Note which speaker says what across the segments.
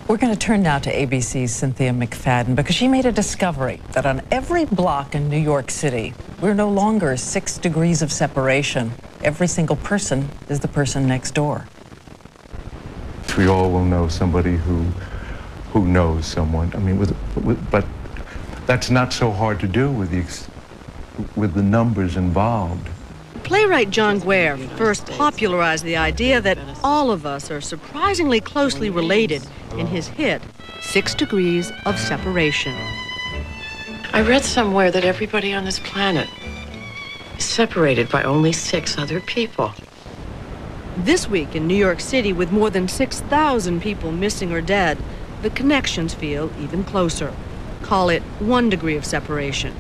Speaker 1: We're going to turn now to ABC's Cynthia McFadden because she made a discovery that on every block in New York City, we're no longer 6 degrees of separation. Every single person is the person next door.
Speaker 2: We all will know somebody who knows someone. I mean, but that's not so hard to do with the numbers involved.
Speaker 3: Playwright John Guare first popularized the idea that all of us are surprisingly closely related in his hit, 6 Degrees of Separation.
Speaker 4: I read somewhere that everybody on this planet is separated by only 6 other people.
Speaker 3: This week in New York City, with more than 6,000 people missing or dead, the connections feel even closer. Call it 1 degree of separation.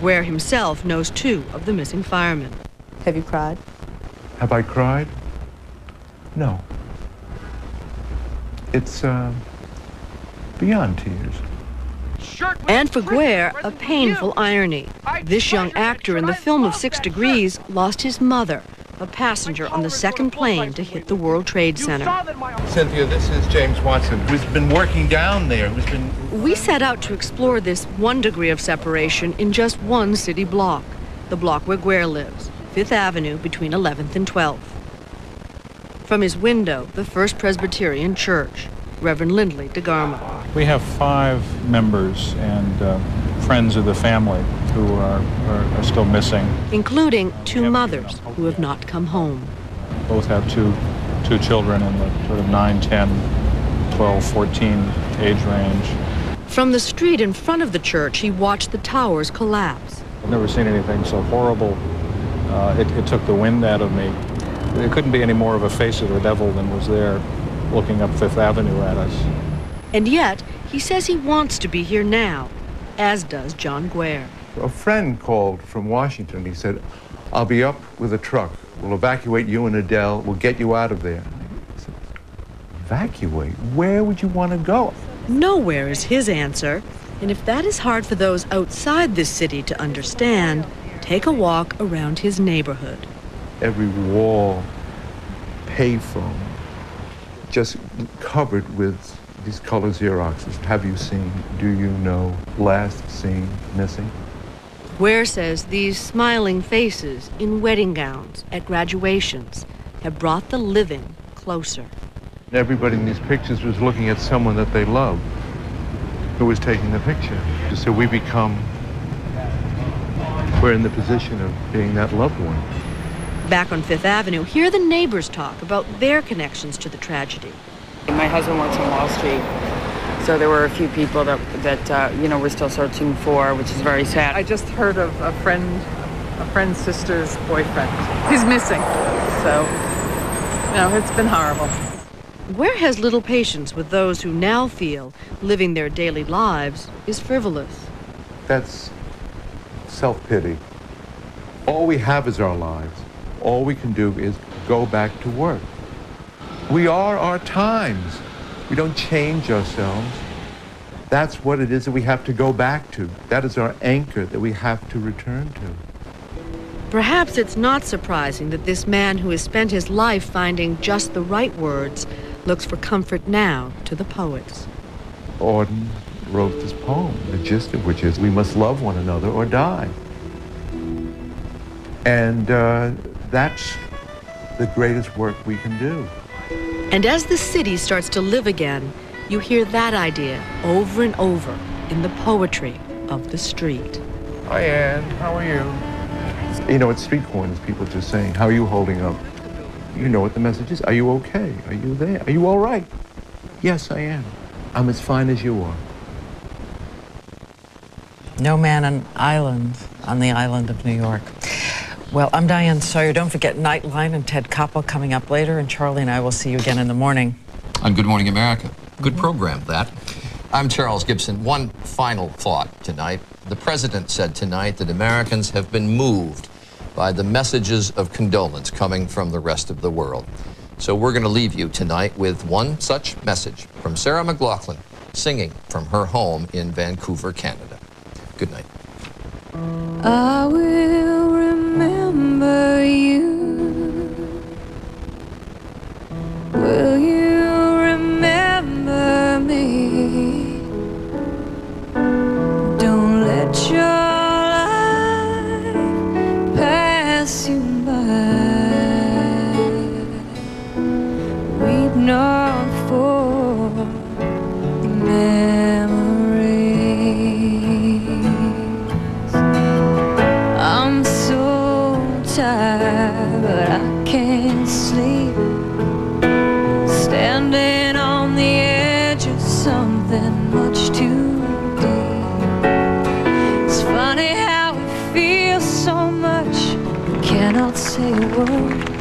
Speaker 3: Guare himself knows 2 of the missing firemen. Have you cried?
Speaker 2: Have I cried? No. It's beyond tears.
Speaker 3: And for Guare, a painful irony. This young actor in the film of 6 Degrees lost his mother, a passenger on the second plane to hit the World Trade Center.
Speaker 2: Cynthia, this is James Watson, who's been working down there,
Speaker 3: We set out to explore this 1 degree of separation in just one city block, the block where Guare lives, 5th Avenue between 11th and 12th. From his window, the First Presbyterian Church, Reverend Lindley DeGarmo.
Speaker 5: We have 5 members and friends of the family who are still missing.
Speaker 3: Including 2 mothers who have not come home.
Speaker 5: Both have two children in the sort of 9, 10, 12, 14 age range.
Speaker 3: From the street in front of the church, he watched the towers collapse.
Speaker 5: I've never seen anything so horrible. It took the wind out of me. There couldn't be any more of a face of the devil than was there looking up 5th Avenue at us.
Speaker 3: And yet, he says he wants to be here now, as does John Guare.
Speaker 2: A friend called from Washington. He said, I'll be up with a truck. We'll evacuate you and Adele. We'll get you out of there. I said, evacuate? Where would you want to go?
Speaker 3: Nowhere is his answer. And if that is hard for those outside this city to understand, take a walk around his neighborhood.
Speaker 2: Every wall, payphone, just covered with these color Xeroxes. Have you seen? Do you know? Last seen? Missing?
Speaker 3: Guare says these smiling faces in wedding gowns at graduations have brought the living closer.
Speaker 2: Everybody in these pictures was looking at someone that they loved who was taking the picture. So we're in the position of being that loved one.
Speaker 3: Back on 5th Avenue, hear the neighbors talk about their connections to the tragedy.
Speaker 6: My husband works on Wall Street, so there were a few people that we're still searching for, which is very sad.
Speaker 7: I just heard of a friend's sister's boyfriend. He's missing, so, it's been horrible.
Speaker 3: Guare has little patience with those who now feel living their daily lives is frivolous.
Speaker 2: That's self-pity. All we have is our lives. All we can do is go back to work. We are our times. We don't change ourselves. That's what it is that we have to go back to. That is our anchor that we have to return to.
Speaker 3: Perhaps it's not surprising that this man who has spent his life finding just the right words looks for comfort now to the poets.
Speaker 2: Auden wrote this poem, the gist of which is, we must love one another or die. And that's the greatest work we can do.
Speaker 3: And as the city starts to live again, you hear that idea over and over in the poetry of the street.
Speaker 2: Hi, Ann. How are you? It's street corners, people just saying, how are you holding up? You know what the message is. Are you okay? Are you there? Are you all right? Yes, I am. I'm as fine as you are.
Speaker 1: No man an island on the island of New York. Well, I'm Diane Sawyer. Don't forget Nightline and Ted Koppel coming up later, and Charlie and I will see you again in the morning.
Speaker 8: On Good Morning America. Good program, that. I'm Charles Gibson. One final thought tonight. The president said tonight that Americans have been moved by the messages of condolence coming from the rest of the world. So we're going to leave you tonight with one such message from Sarah McLachlan, singing from her home in Vancouver, Canada. Good night.
Speaker 9: I will remember you. Will you remember me? not for the memories. I'm so tired, but I can't sleep. Standing on the edge of something much too deep. It's funny how it feels so much, cannot say a word.